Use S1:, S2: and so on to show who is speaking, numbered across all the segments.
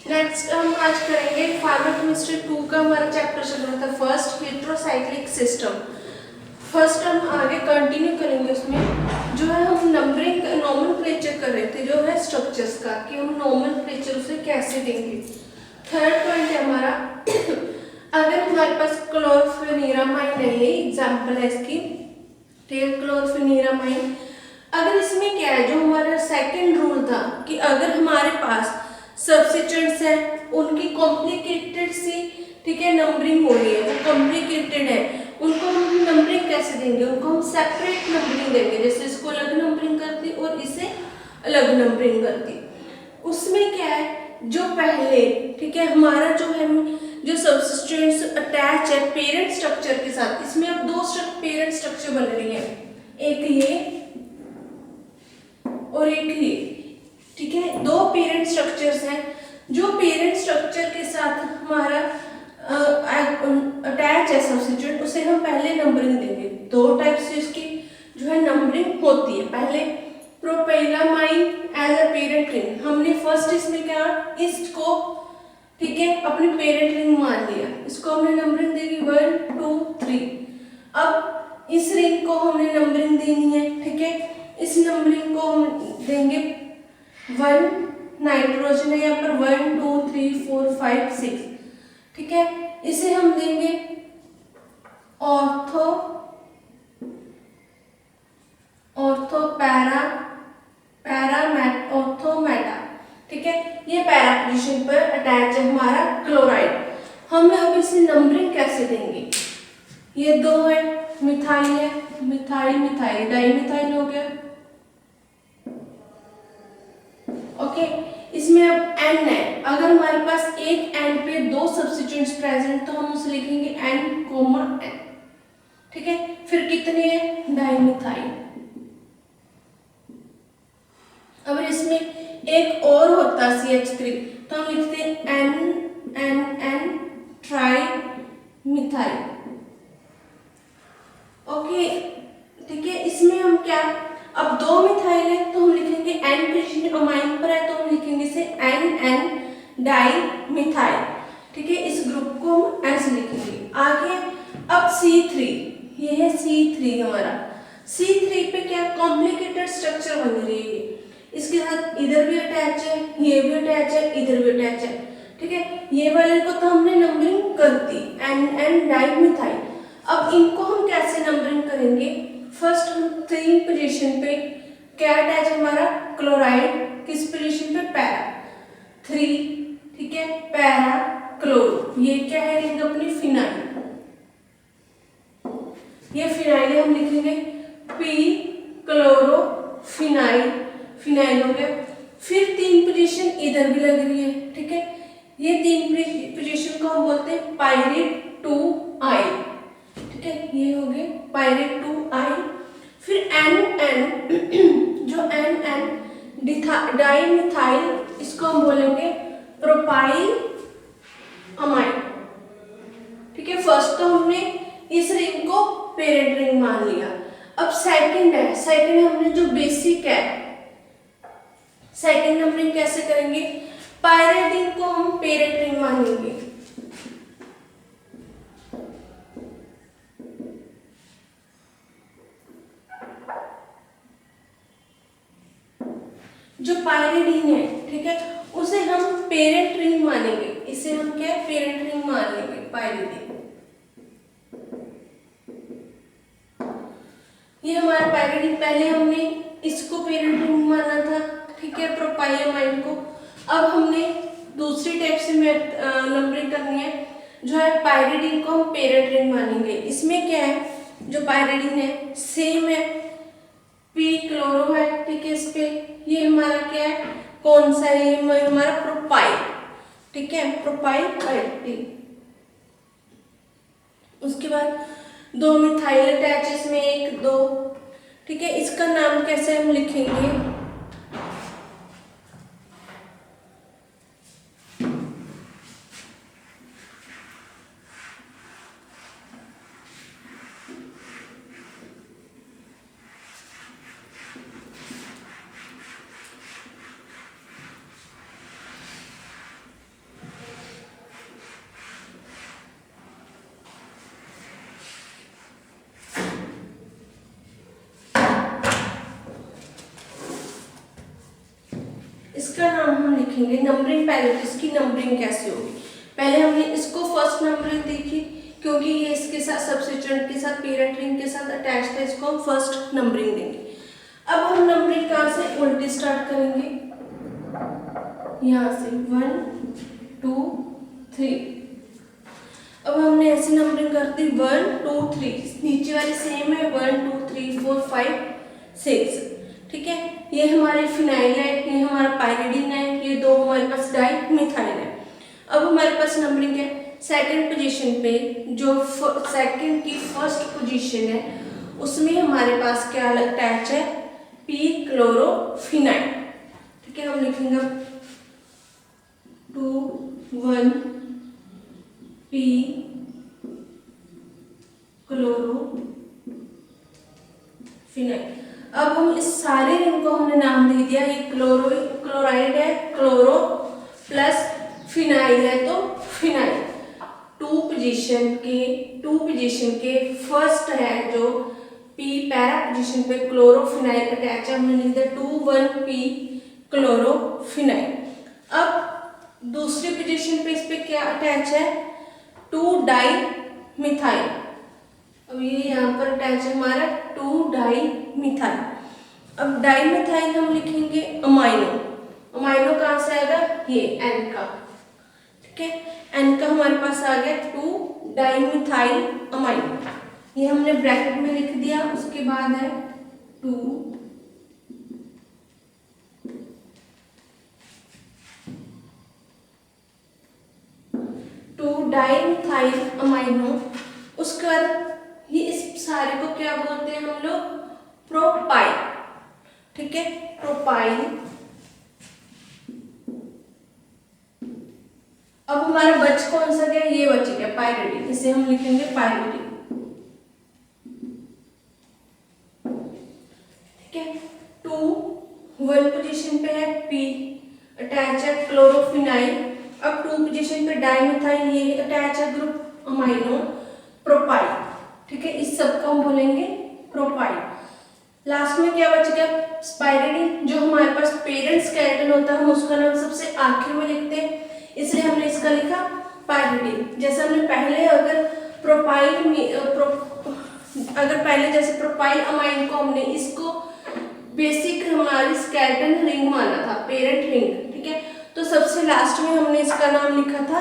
S1: Next हम आज करेंगे फार्माकेमिस्ट्री 2 का हमारा चैप्टर चल रहा था फर्स्ट हेटेरोसाइक्लिक सिस्टम। फर्स्ट हम आगे कंटिन्यू करेंगे, उसमें जो है हम नंबरिंग नॉमेनक्लेचर कर रहे थे जो है स्ट्रक्चर्स का, कि हम नॉमेनक्लेचर उसे कैसे देंगे। थर्ड पॉइंट है हमारा अगर हमारे पास क्लोरफेनिरामाइन है, ये एग्जाम्पल है इसकी, ठीक है, क्लोरफेनिरामाइन। अगर इसमें क्या है, जो हमारा सेकंड रूल था कि अगर हमारे पास सब्स्टिट्यूएंट्स हैं उनकी कॉम्प्लिकेटेड सी, ठीक है, नंबरिंग हो रही है, वो कॉम्प्लिकेटेड है, उनको हम नंबरिंग कैसे देंगे, उनको हम सेपरेट नंबरिंग देंगे, जैसे इसको अलग नंबरिंग करती और इसे अलग नंबरिंग करती। उसमें क्या है, जो पहले, ठीक है, हमारा जो है जो सब्स्टिट्यूएंट्स अटैच है पेरेंट स्ट्रक्चर के साथ, इसमें अब दो पेरेंट स्ट्रक्चर बन रही है, एक ये और एक ये, ठीक है, दो पेरेंट स्ट्रक्चर्स हैं। जो पेरेंट स्ट्रक्चर के साथ हमारा अटैच है सब्स्टिट्यूएंट, उसे हम पहले नंबरिंग देंगे। दो टाइप से इसकी जो है नंबरिंग होती है। पहले प्रोपेलामाइन एज अ पेरेंट रिंग, हमने फर्स्ट इसमें क्या, इसको, ठीक है, अपनी पेरेंट रिंग मान लिया, इसको हमने नंबरिंग देगी 1 2 3। अब इस रिंग को हमने नंबरिंग देनी है, ठीक है, इस नंबरिंग को हम देंगे 1 नाइट्रोजन है यहाँ पर 1 2 3 4 5 6, ठीक है, इसे हम देंगे ऑर्थो ऑर्थो पैरा पैरामेट ऑर्थोमेटा, ठीक है, ये पैरा पोजीशन पर अटैच है हमारा क्लोराइड। हम अब इसे नंबरिंग कैसे देंगे, ये दो है, मिथाइल है, मिथाइल मिथाइल डाइमिथाइल हो गया, ओके। इसमें अब n है, अगर हमारे पास एक n पे दो सब्स्टिट्यूएंट्स प्रेजेंट तो हम उसे लिखेंगे n, n, ठीक है। फिर कितने हैं, डाइमिथाइल। अगर इसमें एक और होता CH3 तो हम लिखते हैं n ट्राई मिथाइल, ओके, ठीक है। इसमें हम क्या, अब दो मिथाइल है तो हम लिखेंगे n पोजीशन अमाइन पर है तो हम लिखेंगे इसे n डाई मिथाइल, ठीक है, इस ग्रुप को हम ऐसे लिखेंगे। आगे अब C3, ये है C3 हमारा, C3 पे क्या कॉम्प्लिकेटेड स्ट्रक्चर बन रही है, इसके साथ इधर भी अटैच है, ये भी अटैच है, इधर भी अटैच है, ठीक है, ये वाले को तो हमने नंबरिंग कर दी n डाइमिथाइल। अब इनको हम कैसे नंबरिंग करेंगे, फर्स्ट हम 3 पोजीशन पे क्या अटैच है हमारा, क्लोराइड, किस पोजीशन पे, पैरा 3, ठीक है, पैरा क्लोरो, ये क्या है रिंग अपनी फिनाइल, ये फिनाइल है, हम लिखेंगे पी क्लोरो फिनाइल, फिनाइल हो गया। फिर 3 पोजीशन इधर भी लग रही है, ठीक है, ये 3 पोजीशन को हम बोलते हैं पायरेट 2I, ठीक है, ये हो गए पायरेट 2I। फिर जो डाइमिथाइल, इसको हम बोलेंगे प्रोपाइल अमाइन, ठीक है। फर्स्ट तो हमने इस रिंग को पेरेंट रिंग मान लिया। अब सेकंड है, सेकंड हमने जो बेसिक है, सेकंड नंबरिंग कैसे करेंगे, पायरेट रिंग को हम पेरेंट रिंग मानेंगे, जो पायरिडीन है, ठीक है, उसे हम पेरेंट रिंग मानेंगे, इसे हम क्या है, पेरेंट रिंग मान लेंगे पायरिडीन। ये हमारा पायरिडीन, पहले हमने इसको पेरेंट रिंग माना था, ठीक है, प्रोपाइलामाइन को। अब हमने दूसरी टाइप से नंबरिंग करनी है, जो है पायरिडीन को हम पेरेंट रिंग मानेंगे। इसमें क्या है, जो पायरिडीन है सेम है, पी क्लोरो है, ठीक है, इस पे ये हमारा क्या है, कौन सा है, ये हमारा प्रोपाइल, ठीक है, प्रोपाइल पायरिडीन। उसके बाद दो मिथाइल अटैच इसमें 1 2, ठीक है, इसका नाम कैसे हम लिखेंगे, इसका नाम हम लिखेंगे नंबरिंग। पहले तो इसकी नंबरिंग कैसे होगी, पहले हमने इसको फर्स्ट नंबरिंग देखी क्योंकि ये इसके साथ सब्स्टिट्यूएंट के साथ पेरेंट रिंग के साथ अटैच था, इसको हम फर्स्ट नंबरिंग देंगे। अब हम नंबरिंग कहाँ से उल्टी स्टार्ट करेंगे, यहाँ से 1 2 3। अब हमने ऐसे नंबरिंग कर दी 1 2 3, नीचे वाली सेम है 1 2 3 4 5 6। ठीक है, ये हमारे फिनाइल है, ये हमारा पायरिडीन है, ये दो हमारे पास डाई मिथाइल है। अब हमारे पास नंबरिंग है सेकंड पोजीशन पे, जो सेकंड की फर्स्ट पोजीशन है उसमें हमारे पास क्या अटैच है, पी क्लोरोफिनाइल। ठीक है, हम लिखेंगे 2 1 पी क्लोरोफिनाइल। अब हम इस सारे रिंग को हमने नाम दे दिया, ये क्लोराइड है, क्लोरो प्लस फिनाइल है तो फिनाइल। टू पोजीशन के फर्स्ट है जो पी पैरा पोजीशन पे क्लोरोफिनाइल अटैच है, हमने लिख दिया 2 1 पी क्लोरोफिनाइल। अब दूसरी पोजीशन पे इस पे क्या अटैच है, 2 डाई मिथाइल। अब ये यहाँ पर अटैच है हमारा 2 डाई मिथाइल। अब डाई मिथाइल हम लिखेंगे अमाइनो। अमाइनो कहाँ से आएगा, ये एन का। ठीक है, एन का हमारे पास आ गया 2 डाई मिथाइल अमाइनो, ये हमने ब्रैकेट में लिख दिया। उसके बाद है 2 डाई मिथाइल अमाइनो। उसके बाद ये इस सारे को क्या बोलते हैं हम लोग, प्रोपाइल। ठीक है, प्रोपाइल। अब हमारा बच कौन सा गया, ये बच गया पायरिडीन, इसे हम लिखेंगे पायरिडीन। ठीक है, 2 1 पोजीशन पे है पी अटैच है क्लोरोफिनाइल। अब 2 पोजीशन पे डाइमिथाइल, ये अटैच है ग्रुप अमाइनो प्रोपाइल। ठीक है, इस सब को हम बोलेंगे प्रोपाइल। लास्ट में क्या बच गया, पायरिडीन। जो हमारे पास पेरेंट स्केलेटन होता है हम उसका नाम सबसे आखिर में लिखते हैं, इसलिए हमने इसका लिखा पायरिडीन। जैसे हमने पहले अगर पहले जैसे प्रोपाइल अमाइन को हमने इसको बेसिक हमारी स्केलेटन रिंग माना था, पेरेंट रिंग। ठीक है, तो सबसे लास्ट में हमने इसका नाम लिखा था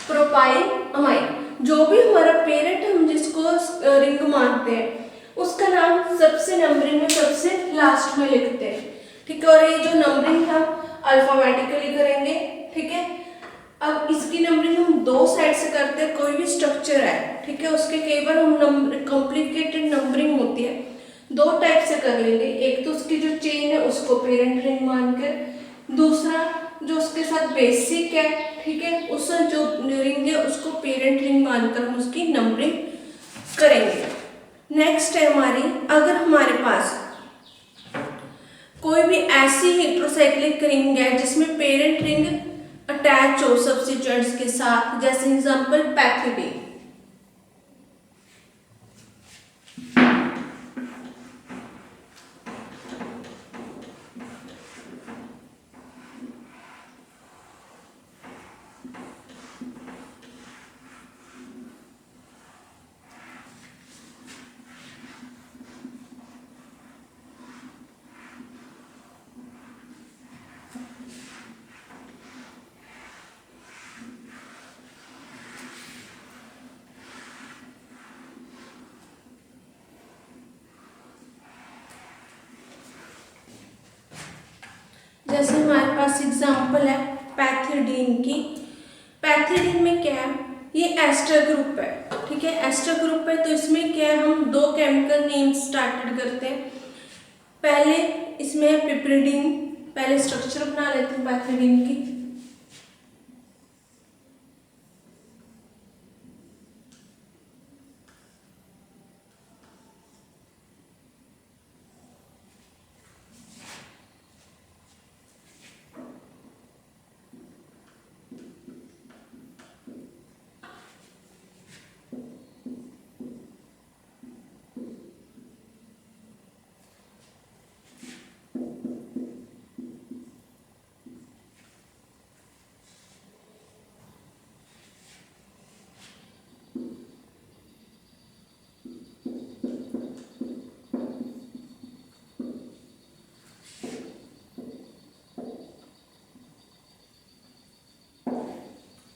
S1: प्रोपाइल अमाइन। जो भी हमारा पेरेंट हम जिसको रिंग मानते हैं उसका नाम सबसे नंबरिंग में सबसे लास्ट में लिखते हैं। ठीक है, और ये जो नंबरिंग हम अल्फाबेटिकली करेंगे। ठीक है, अब इसकी नंबरिंग हम दो साइड से करते हैं, कोई भी स्ट्रक्चर है। ठीक है, उसके कई बार हम कॉम्प्लिकेटेड नंबरिंग होती है, दो टाइप से कर लेंगे। एक तो उसकी जो चेन है उसको पेरेंट रिंग मानकर, दूसरा जो उसके साथ बेसिक है। ठीक है, उस जो रिंग है उसको पेरेंट रिंग मानकर हम उसकी नंबरिंग करेंगे। नेक्स्ट है हमारी, अगर हमारे पास कोई भी ऐसी हेट्रोसाइक्लिक रिंग है जिसमें पेरेंट रिंग अटैच हो सब्स्टिट्यूएंट्स के साथ, जैसे एग्जांपल पैथिडीन। जैसे हमारे पास एग्जांपल है पैथिडीन की। पैथिडीन में क्या है, ये एस्टर ग्रुप है। ठीक है, एस्टर ग्रुप है तो इसमें क्या है, हम दो केमिकल नेम स्टार्टेड करते हैं। पहले इसमें पिपरिडीन, पहले स्ट्रक्चर बना लेते हैं पैथिडीन की।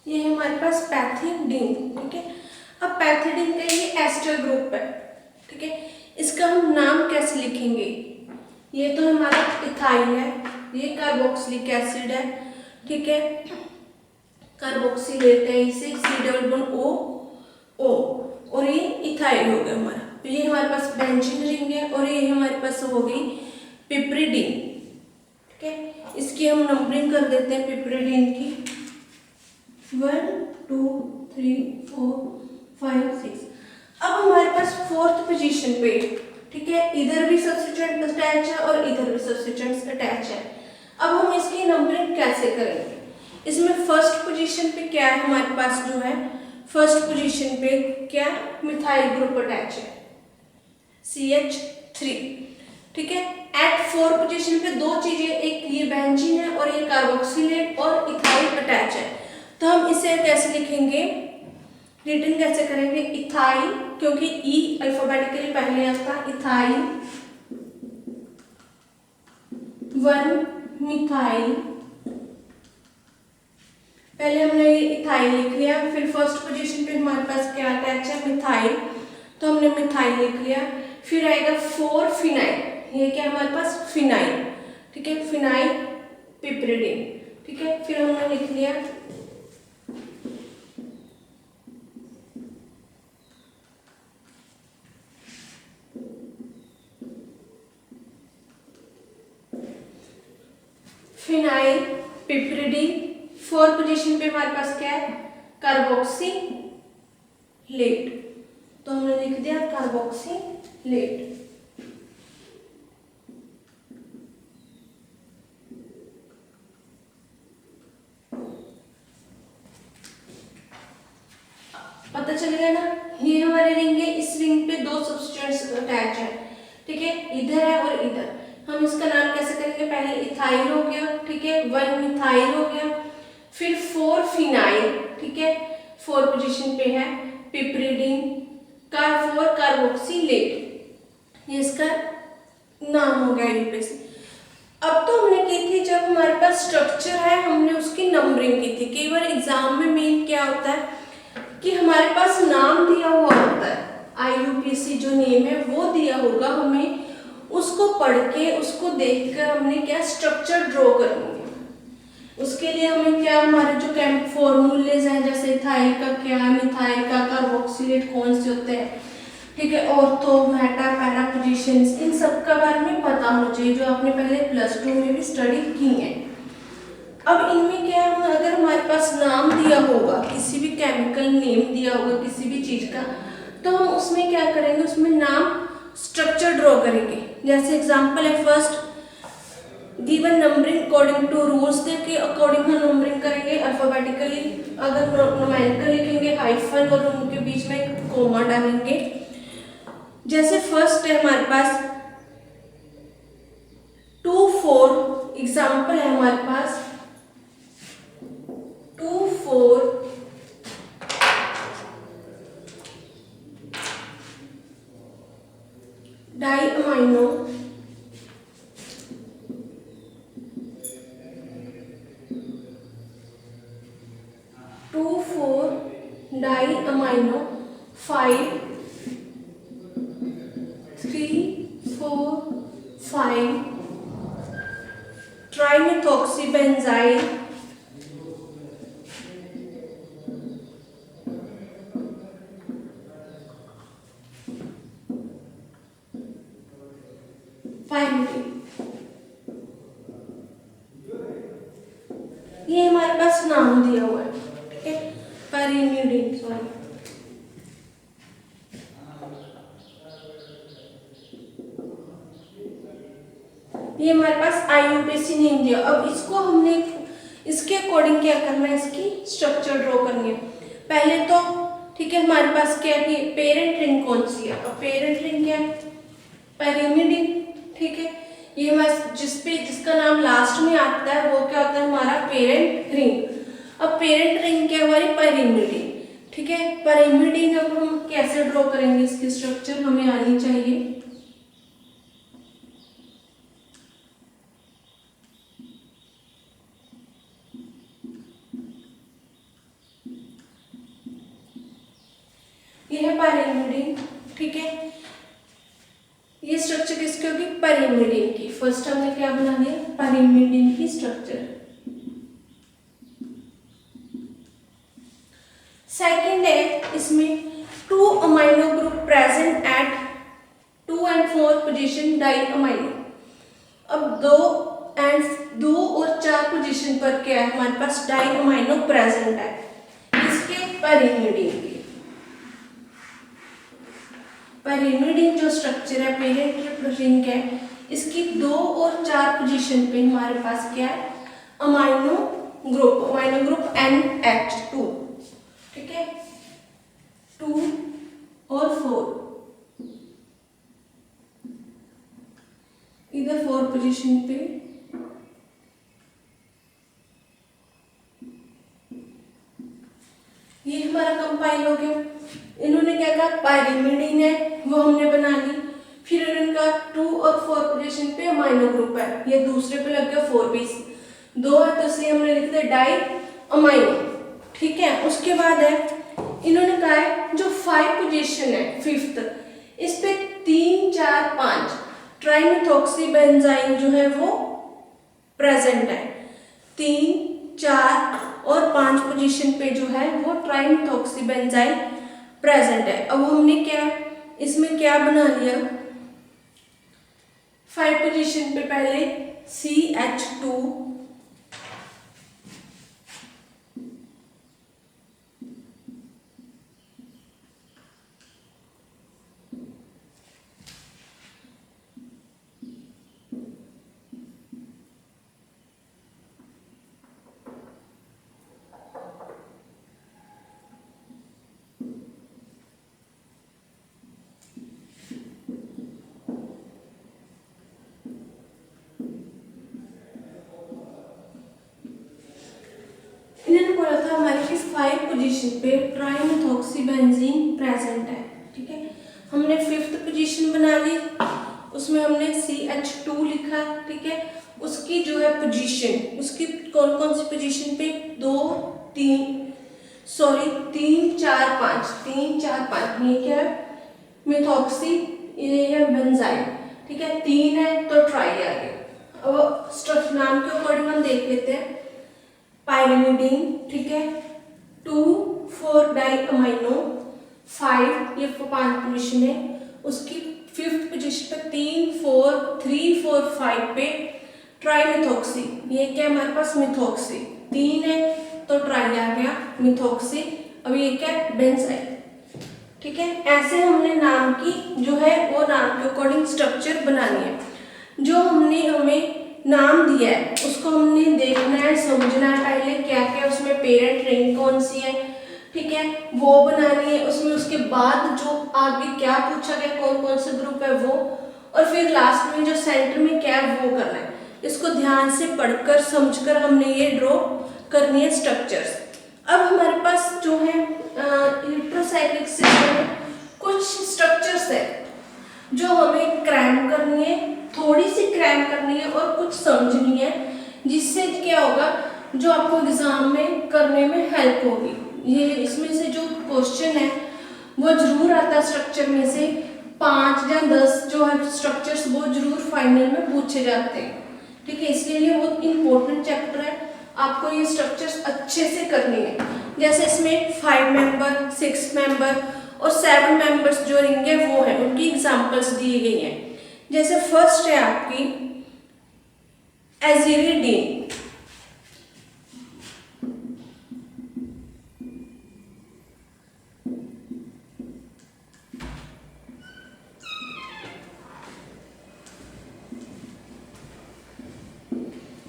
S1: ये है हमारे पास पैथिडीन, ठीक है। अब पैथिडीन का ये एस्टर ग्रुप है, ठीक है। इसका हम नाम कैसे लिखेंगे? ये तो हमारा इथाइल है, ये कार्बोक्सिलिक एसिड है, ठीक है। कार्बोक्सिलेट है, इसे C+O, और ये इथाइल हो गया हमारा। तो ये हमारे पास बेंजीन रिंग है, और ये हमारे पास हो गई पिपरिडीन, ठीक है। इसकी हम नंबरिंग कर देते हैं पिपरिडीन की, 1 2 3 4 5 6। अब हमारे पास फोर्थ पोजीशन पे, ठीक है, इधर भी सब्स्टिट्यूएंट अटैच है और इधर भी सब्स्टिट्यूएंट्स अटैच है। अब हम इसकी नंबरिंग कैसे करेंगे? इसमें फर्स्ट पोजीशन पे क्या है हमारे पास, जो है फर्स्ट पोजीशन पे क्या मिथाइल ग्रुप अटैच है, CH3, ठीक है। एट फोर पोजीशन पे दो चीजें, एक ये बेंजीन है और ये कार्बोक्सिलेट और इथाइल अटैच है। तो हम इसे कैसे लिखेंगे, रिटन कैसे करेंगे? इथाइल, क्योंकि ई अल्फाबेटिकली पहले आता, इथाइल 1 मिथाइल, पहले हमने ये इथाइल लिख लिया, फिर फर्स्ट पोजीशन पे हमारे पास क्या अटैच है, मिथाइल, तो हमने मिथाइल लिख लिया। फिर आएगा 4 फिनाइल, ये क्या हमारे पास फिनाइल, ठीक है, फिनाइल पिपरिडीन, ठीक है। फिर हमने लिख लिया फिनाइल पिपरिडीन। फोर पोजीशन पे हमारे पास क्या है, कार्बोक्सिलेट, तो हमने लिख दिया कार्बोक्सिलेट। पता चल गया ना, ये हमारे रिंग है, इस रिंग पे दो सब्स्टिट्यूएंट्स अटैच है, ठीक है, इधर है और इधर। हम इसका नाम कैसे करेंगे? पहले इथाइल हो गया, ठीक है, 1 मिथाइल हो गया, फिर 4 फिनाइल, ठीक है, 4 पोजीशन पे है पिपरिडीन, 4 कार्बोक्सिलेट, ये इसका नाम हो गया यूपीएससी। अब तो हमने की थी, जब हमारे पास स्ट्रक्चर है हमने उसकी नंबरिंग की थी। कई बार एग्जाम में मेन क्या होता है कि हमारे पास नाम दिया हुआ होता है, IUPAC जो नेम है वो दिया होगा, हमें उसको पढ़ के उसको देखकर हमने क्या स्ट्रक्चर ड्रॉ करेंगे। उसके लिए हमें क्या, हमारे जो फॉर्मूलेज हैं, जैसे इथाइल का क्या है, मिथाइल का, कार्बोक्सिलेट कौन से होते हैं, ठीक है, ऑर्थो, मेटा, पैरा पोजीशंस, इन सब का बारे में पता होना चाहिए, जो आपने पहले +2 में भी स्टडी की है। अब इनमें क्या है, अगर हमारे पास नाम दिया होगा, किसी भी केमिकल नेम दिया होगा किसी भी चीज का, तो हम उसमें क्या करेंगे, उसमें नाम स्ट्रक्चर ड्रॉ करेंगे। जैसे एग्जांपल है, first given numbering according to rules के अकॉर्डिंग हम नंबरिंग करेंगे अल्फाबेटिकली। अगर न्यूमेरिकल लिखेंगे हाइफन और उनके बीच में कोमा डालेंगे। जैसे फर्स्ट है हमारे पास 2 4, एग्जांपल है हमारे पास 2 4 डाई अमाइनो 2 4 डाई अमाइनो 5 3 4 5 ट्राइमेथॉक्सीबेंजाइल 5, ये हमारे पास नाम दिया हुआ है, ठीक है, पेरिनिडिन, सॉरी, ये हमारे पास IUPAC नेम दिया। अब इसको हमने इसके अकॉर्डिंग क्या करना है, इसकी स्ट्रक्चर ड्रॉ करनी है। पहले तो ठीक है, हमारे पास क्या है, पेरेंट रिंग कौन सी है, अब पेरेंट रिंग क्या है, पेरिनिडिन, ठीक है, ये हमारे जिसका नाम लास्ट में आता है वो क्या होता है, हमारा पेरेंट रिंग। अब पेरेंट रिंग क्या है, हमारी पेरिनिडिन, ठीक है। पेरिनिडिन अब हम कैसे ड्रॉ करेंगे, इसकी स्ट्रक्चर हमें आनी चाहिए। पैरिमिडीन, ठीक है। ये स्ट्रक्चर किसकी होगी? पैरिमिडीन की। फर्स्ट हमने क्या बना दिया? पैरिमिडीन की स्ट्रक्चर। सेकंड है इसमें 2 amino group present at 2 and 4 position di amino. अब 2 और 4 पोजीशन पर क्या है हमारे पास? डाई अमाइनो प्रेजेंट है इसके पैरिमिडीन के। पैरिमिडीन जो स्ट्रक्चर है पेरेंट प्रोटीन का है, इसकी 2 और 4 पोजीशन पे हमारे पास क्या है? अमाइनो ग्रुप NH2, ठीक है, 2 और 4, इधर 4 पोजीशन पे ये हमारा कंपाइल हो गया। इन्होंने क्या कहा? पैरिमिडीन है वो हमने बना ली। फिर इन्होंने कहा 2 और 4 पोजीशन पे अमाइनो ग्रुप है, ये दूसरे पे लग गया 4 पीस, 2 है तो इसलिए हमने लिख दिया डाई अमाइनो, ठीक है। उसके बाद है इन्होंने कहा है जो 5 पोजीशन है 5th, इस पे 3, 4, 5 ट्राइमेथॉक्सीबेंजाइम जो है वो प्रेजेंट है। 3, 4 और 5 पोजीशन पे जो है वो ट्राइमेथॉक्सीबेंजाइम प्रेजेंट है। अब हमने क्या इसमें क्या बना लिया? 5 पोजीशन पे पहले CH2, इन्होंने बोला था हमारे पास 5 पोजीशन पे ट्राइमेथॉक्सीबेंजीन प्रेजेंट है, ठीक है। हमने 5th पोजीशन बना ली, उसमें हमने CH2 लिखा, ठीक है। उसकी जो है पोजीशन, उसकी कौन कौन सी पोजीशन पे? 3, 4, 5, ये क्या है? मिथॉक्सी, ये है बेंजाइम, ठीक है। 3 है तो ट्राई आ गया। अब स्ट्रक्चर नाम के अकॉर्डिंग हम देख लेते हैं। पैरिमिडीन, ठीक है, 2, 4 डाई अमाइनो, 5 ये 5 पोजीशन है, उसकी 5th पोजीशन पे 3, 4, 5 पे ट्राइमेथॉक्सी, ये क्या हमारे पास? मिथॉक्सी, 3 है तो ट्राई आ गया मिथॉक्सी। अब ये क्या है? बेंजाइम, ठीक है। ऐसे हमने नाम की जो है वो नाम के अकॉर्डिंग स्ट्रक्चर बनानी है। जो हमें नाम दिया है उसको हमने देखना है, समझना है पहले क्या क्या उसमें पेरेंट रिंग कौन सी है, ठीक है, वो बनानी है। उसमें उसके बाद जो आगे क्या पूछा गया कौन कौन से ग्रुप है वो, और फिर लास्ट में जो सेंटर में क्या है वो करना है। इसको ध्यान से पढ़कर समझकर हमने ये ड्रॉ करनी है स्ट्रक्चर्स। अब हमारे पास जो है इलेक्ट्रोसाइक्लिक सिस्टम में कुछ स्ट्रक्चर्स है जो हमें क्रैम करनी है, थोड़ी सी क्रैम करनी है और कुछ समझनी है, जिससे क्या होगा जो आपको एग्जाम में करने में हेल्प होगी। ये इसमें से जो क्वेश्चन है वो जरूर आता है स्ट्रक्चर में से 5 या 10 जो है स्ट्रक्चर्स वो जरूर फाइनल में पूछे जाते हैं, ठीक है। इसलिए ये बहुत इंपॉर्टेंट चैप्टर है, आपको ये स्ट्रक्चर्स अच्छे से करनी है। जैसे इसमें 5 मेंबर, 6 मेंबर और 7 मेंबर्स जो रिंग है वो है, उनकी एग्जांपल्स दी गई हैं। जैसे फर्स्ट है आपकी एजिरिडीन,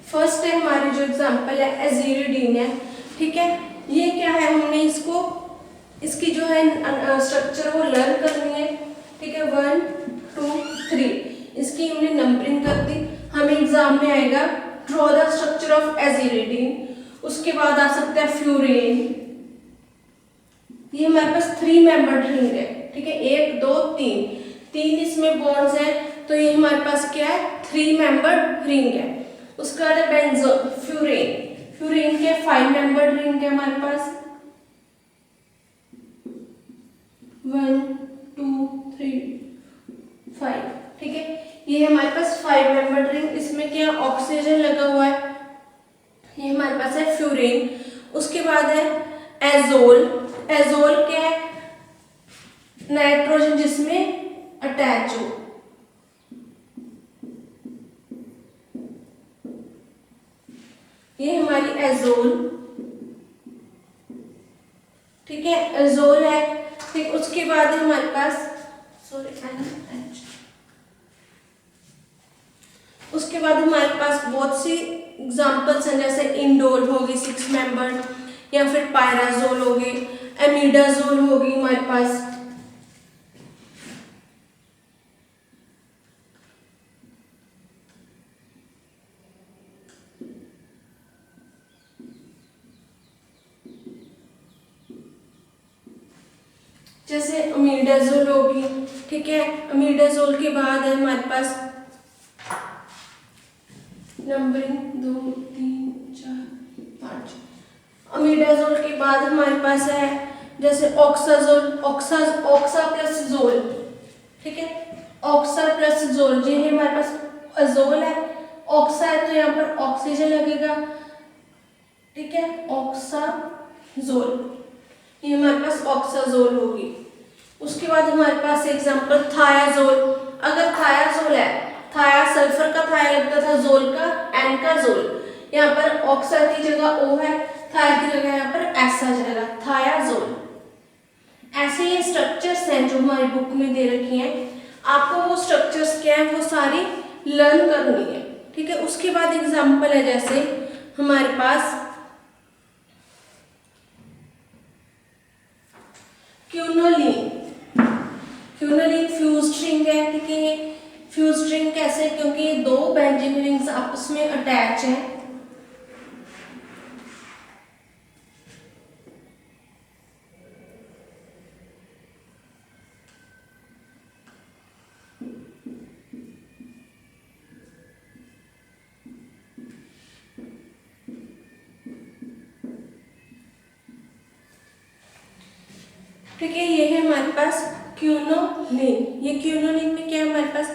S1: फर्स्ट है हमारी जो एग्जांपल है एजिरिडीन है, ठीक है। ये क्या है? हमने इसको इसकी जो है स्ट्रक्चर वो लर्न करनी है, ठीक है। 1, 2, 3 इसकी हमने नंबरिंग कर दी। हमें एग्जाम में आएगा ड्रॉ द स्ट्रक्चर ऑफ एजिरिडीन, उसके बाद आ सकता है फ्यूरेन। ये हमारे पास 3 मेंबर्ड रिंग है, ठीक है, 1, 2, 3 इसमें बॉन्ड्स हैं, तो ये हमारे पास क्या है? 3 मेंबर्ड रिंग है। उसका बाद बेंजो फ्यूरेन के 5 मेंबर्ड रिंग है हमारे पास, 1 ये हमारे पास 5 मेंबर रिंग, इसमें क्या ऑक्सीजन लगा हुआ है, ये हमारे पास है फ्यूरेन। उसके बाद है एजोल। एजोल क्या है, नाइट्रोजन जिसमें अटैच हो। ये हमारी एजोल, ठीक है, एजोल है। ठीक, उसके बाद है हमारे पास उसके बाद हमारे पास बहुत सी एग्जांपल्स हैं, जैसे इंडोल होगी 6 मेंबर, या फिर पायराजोल होगी, एमिडाजोल होगी हमारे पास। जैसे अमीडाजोल होगी, ठीक है। अमीडाजोल के बाद है हमारे पास नंबरिंग 2 3 4 5। अमीडाजोल के बाद हमारे पास है जैसे ऑक्साजोल, ऑक्सा प्लस जोल, ठीक है, ऑक्सा प्लस जोल। ये है हमारे पास अजोल है, ऑक्सा है तो यहाँ पर ऑक्सीजन लगेगा, ठीक है, ऑक्साजोल, ये हमारे पास ऑक्साजोल होगी। उसके बाद हमारे पास एग्जांपल थायाजोल। अगर थायाजोल है, थाया सल्फर का थाया लगता था, जोल का एन का जोल, यहाँ पर ऑक्सा की जगह ओ है, थाया की जगह यहाँ पर एस आ जाएगा, थायाजोल। ऐसे ये स्ट्रक्चर्स हैं जो हमारी बुक में दे रखी हैं, आपको वो स्ट्रक्चर्स क्या है वो सारी लर्न करनी है, ठीक है। उसके बाद एग्जांपल है जैसे हमारे पास क्यूनोलीन। क्यूनोलीन फ्यूज्ड रिंग है, ठीक है। फ्यूज्ड रिंग कैसे, क्योंकि ये 2 बेंजीन रिंग्स आपस में अटैच हैं। ठीक है, ये है हमारे पास क्यूनोलीन। ये क्यूनोलीन में क्या है, हमारे पास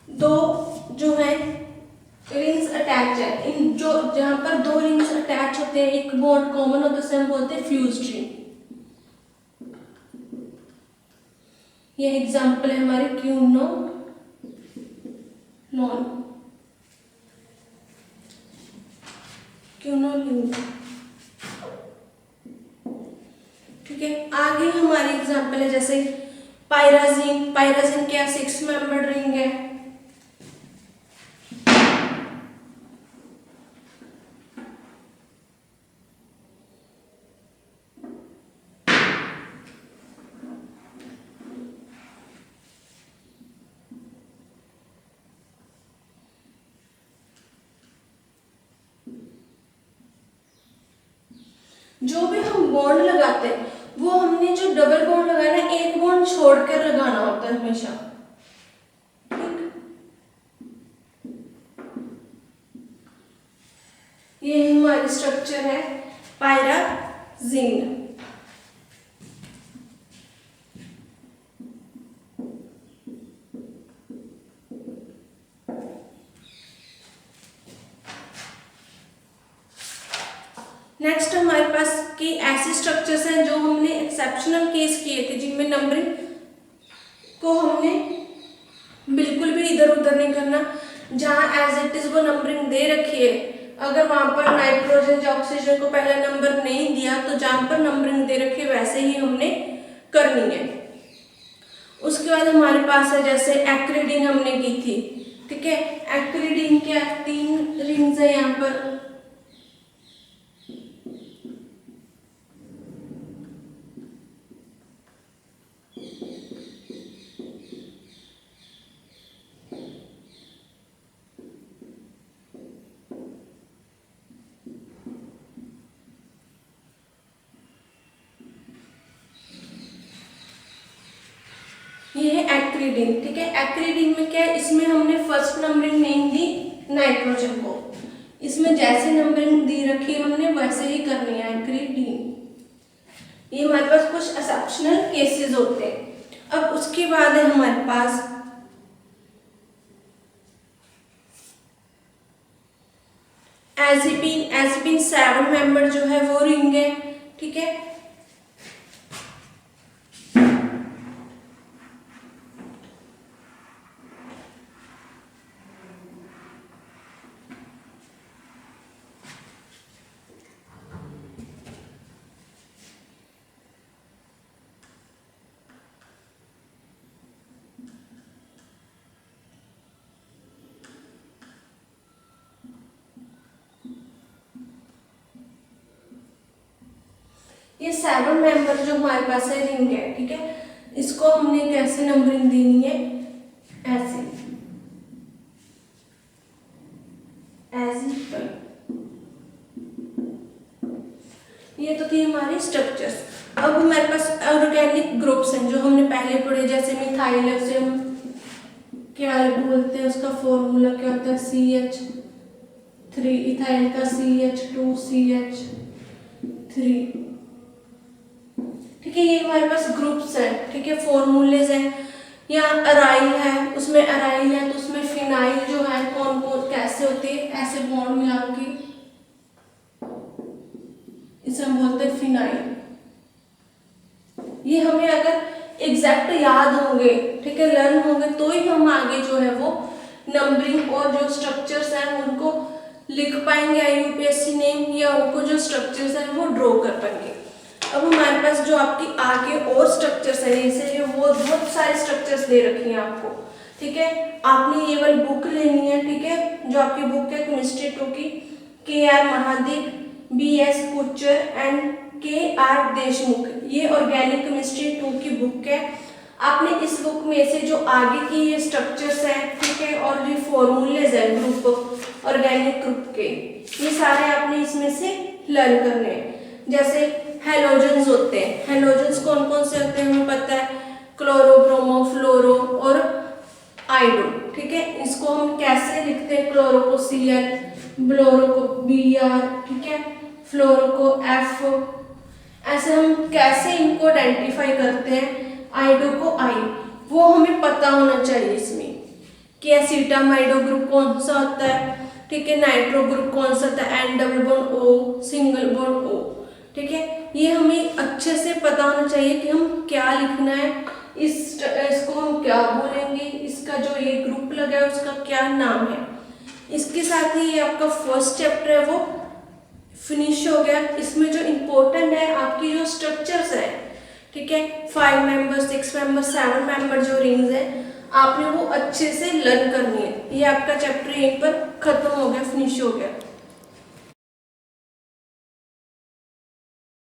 S1: 2 जो है रिंग्स अटैच है। इन जो जहां पर 2 रिंग्स अटैच होते हैं, एक बॉन्ड कॉमन होता है, उसे हम बोलते हैं फ्यूज्ड रिंग। ये एग्जांपल है हमारे क्यूनोलोन, क्यूनोलीन, ठीक है। आगे हमारी एग्जांपल है जैसे पायराजीन। पायराजीन क्या 6 मेंबर रिंग है, जो भी हम बॉन्ड लगाते हैं वो हमने जो डबल बॉन्ड लगाया ना, एक बॉन्ड छोड़कर लगाना होता है हमेशा, ठीक। ये हमारी स्ट्रक्चर है पायराजीन। नेक्स्ट हमारे पास की ऐसे स्ट्रक्चर्स हैं जो हमने एक्सेप्शनल केस किए थे, जिनमें नंबरिंग को हमने बिल्कुल भी इधर उधर नहीं करना। जहां एज इट इज वो नंबरिंग दे रखी है, अगर वहां पर नाइट्रोजन या ऑक्सीजन को पहला नंबर नहीं दिया तो जहां पर नंबरिंग दे रखी है वैसे ही हमने करनी है। उसके बाद हमारे पास है जैसे एक्रिडीन हमने की थी, ठीक है। एक्रिडीन क्या 3 रिंग्स है यहाँ पर, ये है एक्रिडीन, ठीक है। एक्रिडीन में क्या है, इसमें हमने फर्स्ट नंबरिंग नहीं दी नाइट्रोजन को, इसमें जैसे नंबरिंग दी रखी है हमने वैसे ही करनी है एक्रिडीन। ये हमारे पास कुछ एक्सेप्शनल केसेस होते हैं। अब उसके बाद है हमारे पास एजिपिन 7 मेंबर जो है वो रिंग है, ठीक है। ये 7 मेंबर जो हमारे पास है रिंग है, ठीक है। इसको हमने कैसे नंबरिंग देनी है, ऐसे ये तो थी हमारी स्ट्रक्चर्स। अब हमारे पास ऑर्गेनिक ग्रुप्स हैं जो हमने पहले पढ़े, जैसे मिथाइल है उसे हम क्या बोलते हैं, उसका फॉर्मूला क्या होता है, CH3, इथाइल का CH2CH3, ठीक है। ये हमारे पास ग्रुप्स हैं, ठीक है, फॉर्मूलेज हैं। या अराइल है, उसमें अराइल है तो उसमें फिनाइल जो है कौन कौन कैसे होते हैं, ऐसे बॉन्ड मिला के इसे हम बोलते हैं फिनाइल। ये हमें अगर एग्जैक्ट याद होंगे, ठीक है, लर्न होंगे, तो ही हम आगे जो है वो नंबरिंग और जो स्ट्रक्चर्स हैं उनको लिख पाएंगे IUPAC नेम, या उनको जो स्ट्रक्चर्स हैं वो ड्रॉ कर पाएंगे। अब हमारे पास जो आपकी आगे और स्ट्रक्चर्स है, जैसे वो बहुत सारे स्ट्रक्चर्स दे रखी हैं आपको, ठीक है। आपने ये वाली बुक लेनी है, ठीक है, जो आपकी बुक है केमिस्ट्री 2 की, KR महादीप, BS कुचर एंड KR देशमुख, ये ऑर्गेनिक केमिस्ट्री 2 की बुक है। आपने इस बुक में से जो आगे की ये स्ट्रक्चर्स हैं, ठीक है, और ये फॉर्मूलेज है ग्रुप ऑर्गेनिक ग्रुप के, ये सारे आपने इसमें से लर्न करने हैं। जैसे हेलोजेंस होते हैं, हेलोजेंस कौन कौन से होते हैं हमें पता है, क्लोरो, ब्रोमो, फ्लोरो और आइडो, ठीक है। इसको हम कैसे लिखते हैं, क्लोरो को Cl, ब्लोरो को Br, ठीक है, फ्लोरो को F, ऐसे हम कैसे इनको आइडेंटिफाई करते हैं, आइडो को I, वो हमें पता होना चाहिए इसमें कि एसिटामाइडो ग्रुप कौन सा होता है, ठीक है, नाइट्रो ग्रुप कौन सा होता है, N double bond O, single bond O, ठीक है। ये हमें अच्छे से पता होना चाहिए कि हम क्या लिखना है, इसको हम क्या बोलेंगे, इसका जो ये ग्रुप लगा है उसका क्या नाम है। इसके साथ ही ये आपका फर्स्ट चैप्टर है वो फिनिश हो गया। इसमें जो इम्पोर्टेंट है आपकी जो स्ट्रक्चर्स है, ठीक है, 5 मेंबर, 6 मेंबर, 7 मेंबर जो रिंग्स है, आपने वो अच्छे से लर्न करनी है। ये आपका चैप्टर यहीं पर खत्म हो गया, फिनिश हो गया।